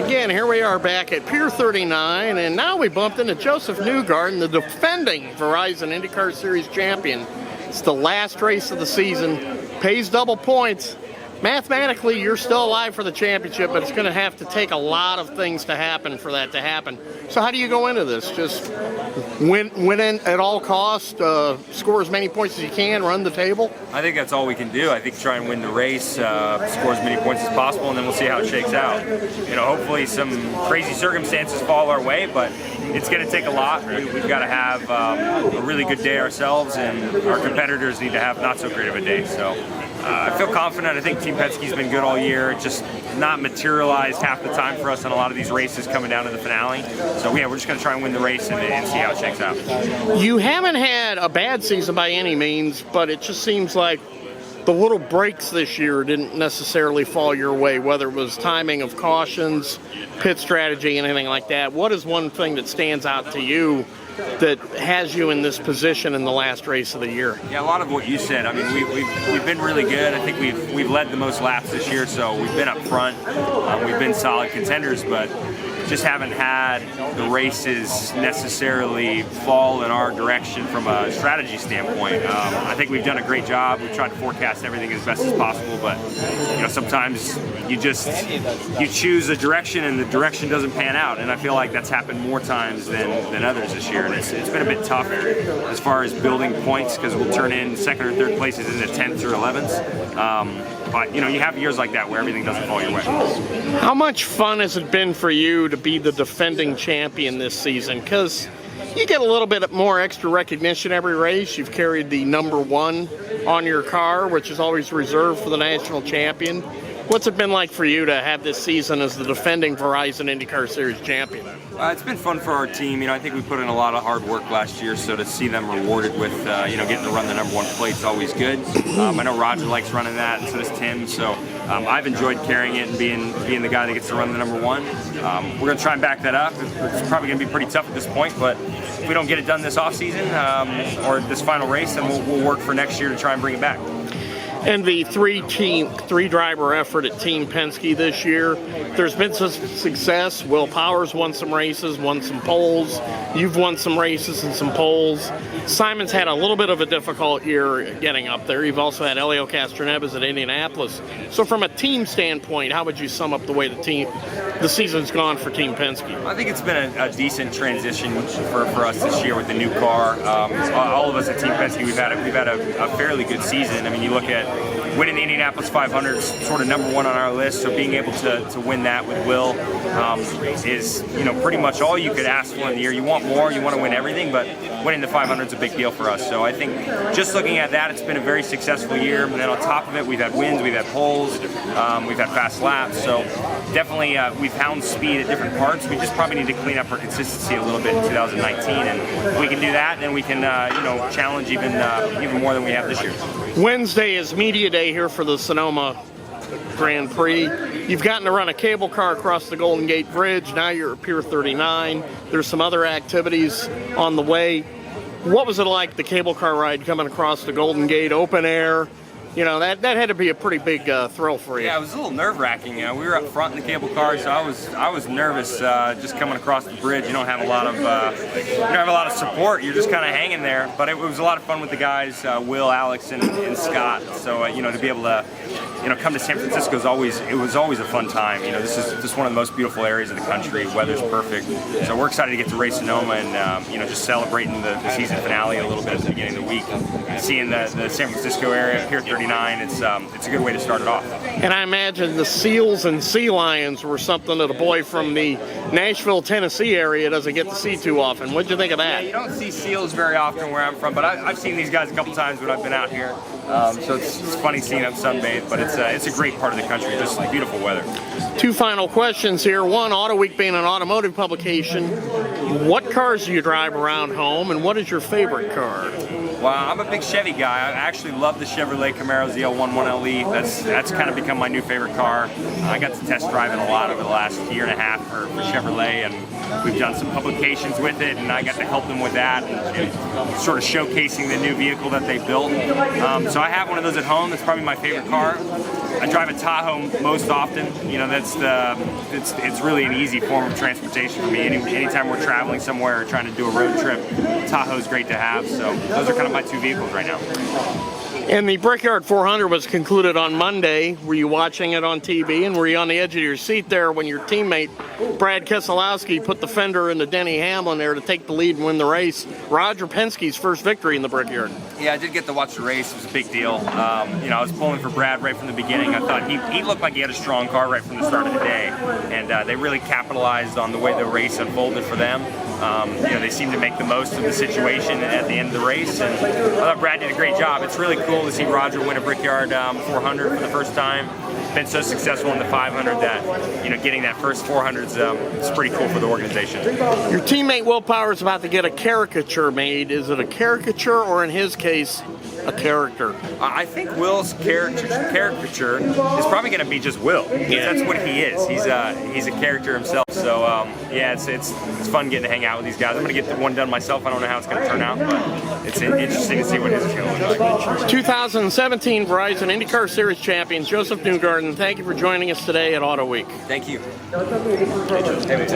again, here we are back at Pier 39, and now we bumped into Josef Newgarden, the defending Verizon IndyCar Series champion. It's the last race of the season, pays double points. Mathematically, you're still alive for the championship, but it's going to have to take a lot of things to happen for that to happen. So how do you go into this? Just win in at all costs, score as many points as you can, run the table? I think that's all we can do. I think try and win the race, score as many points as possible, and then we'll see how it shakes out. You know, hopefully some crazy circumstances fall our way, but it's going to take a lot. We've got to have a really good day ourselves, and our competitors need to have not so great of a day. So I feel confident. I think Team Penske's been good all year. Just not materialized half the time for us on a lot of these races coming down to the finale. So yeah, we're just going to try and win the race and see how it shakes out. You haven't had a bad season by any means, but it just seems like the little breaks this year didn't necessarily fall your way, whether it was timing of cautions, pit strategy, anything like that. What is one thing that stands out to you that has you in this position in the last race of the year? Yeah, a lot of what you said. I mean, we've been really good. I think we've led the most laps this year, so we've been up front. We've been solid contenders, but just haven't had the races necessarily fall in our direction from a strategy standpoint. I think we've done a great job. We've tried to forecast everything as best as possible, but you know, sometimes you choose a direction and the direction doesn't pan out, and I feel like that's happened more times than others this year, and it's been a bit tough as far as building points, because we'll turn in second or third places into 10th or 11th. But you know, you have years like that where everything doesn't fall your way. How much fun has it been for you to be the defending champion this season? Because you get a little bit more extra recognition every race. You've carried the #1 on your car, which is always reserved for the national champion. What's it been like for you to have this season as the defending Verizon IndyCar Series champion? It's been fun for our team. You know, I think we put in a lot of hard work last year, so to see them rewarded with, you know, getting to run the #1 plate is always good. I know Roger likes running that, and so does Tim. So I've enjoyed carrying it and being the guy that gets to run the #1. We're going to try and back that up. It's probably going to be pretty tough at this point, but if we don't get it done this off season or this final race, then we'll work for next year to try and bring it back. And the three-driver effort at Team Penske this year, there's been some success. Will Power's won some races, won some poles. You've won some races and some poles. Simon's had a little bit of a difficult year getting up there. You've also had Elio Castroneves at Indianapolis. So from a team standpoint, how would you sum up the way the season's gone for Team Penske? I think it's been a decent transition for us this year with the new car. All of us at Team Penske, we've had a fairly good season. I mean, you look at winning the Indianapolis 500, sort of #1 on our list. So being able to win that with Will is, you know, pretty much all you could ask for in the year. You want more, you want to win everything, but winning the 500 is a big deal for us. So I think just looking at that, it's been a very successful year. And then on top of it, we've had wins, we've had poles, we've had fast laps. So definitely we've found speed at different parts. We just probably need to clean up our consistency a little bit in 2019, and if we can do that, then we can you know, challenge even more than we have this year. Wednesday is media day here for the Sonoma Grand Prix. You've gotten to run a cable car across the Golden Gate Bridge. Now you're at Pier 39. There's some other activities on the way. What was it like, the cable car ride coming across the Golden Gate, open air? You know, that had to be a pretty big thrill for you. Yeah, it was a little nerve-wracking. You know, we were up front in the cable car, so I was nervous just coming across the bridge. You don't have a lot of support. You're just kind of hanging there. But it was a lot of fun with the guys, Will, Alex, and Scott. So you know, to be able to, you know, come to San Francisco was always a fun time. You know, this is just one of the most beautiful areas of the country. Weather's perfect, so we're excited to get to race Sonoma and you know, just celebrating the season finale a little bit at the beginning of the week. Seeing the San Francisco area, Pier 39, it's a good way to start it off. And I imagine the seals and sea lions were something that a boy from the Nashville, Tennessee area doesn't get to see too often. What'd you think of that? Yeah, you don't see seals very often where I'm from, but I've seen these guys a couple times when I've been out here. So it's funny seeing them sunbathe, but it's a great part of the country, just beautiful weather. Two final questions here. One, Autoweek being an automotive publication, what cars do you drive around home, and what is your favorite car? Well, I'm a big Chevy guy. I actually love the Chevrolet Camaro ZL11LE. That's kind of become my new favorite car. I got to test drive it a lot over the last year and a half for Chevrolet, and We've done some publications with it, and I got to help them with that and sort of showcasing the new vehicle that they built. So I have one of those at home. That's probably my favorite car. I drive a Tahoe most often. You know, it's really an easy form of transportation for me. Anytime we're traveling somewhere or trying to do a road trip, Tahoe's great to have. So those are kind of my two vehicles right now. And the Brickyard 400 was concluded on Monday. Were you watching it on TV, and were you on the edge of your seat there when your teammate Brad Keselowski put the fender into Denny Hamlin there to take the lead and win the race? Roger Penske's first victory in the Brickyard. Yeah, I did get to watch the race. It was a big deal. You know, I was pulling for Brad right from the beginning. I thought he looked like he had a strong car right from the start of the day, and they really capitalized on the way the race unfolded for them. You know, they seemed to make the most of the situation at the end of the race, and I thought Brad did a great job. It's really cool to see Roger win a Brickyard 400 for the first time. Been so successful in the 500 that, you know, getting that first 400 is pretty cool for the organization. Your teammate Will Power is about to get a caricature made. Is it a caricature, or in his case, a character? I think Will's caricature is probably going to be just Will. Yeah. That's what he is. He's a character himself. So yeah, it's fun getting to hang out with these guys. I'm going to get the one done myself. I don't know how it's going to turn out, but it's interesting to see what his is going to look like. 2017 Verizon IndyCar Series champion Josef Newgarden, thank you for joining us today at Autoweek. Thank you.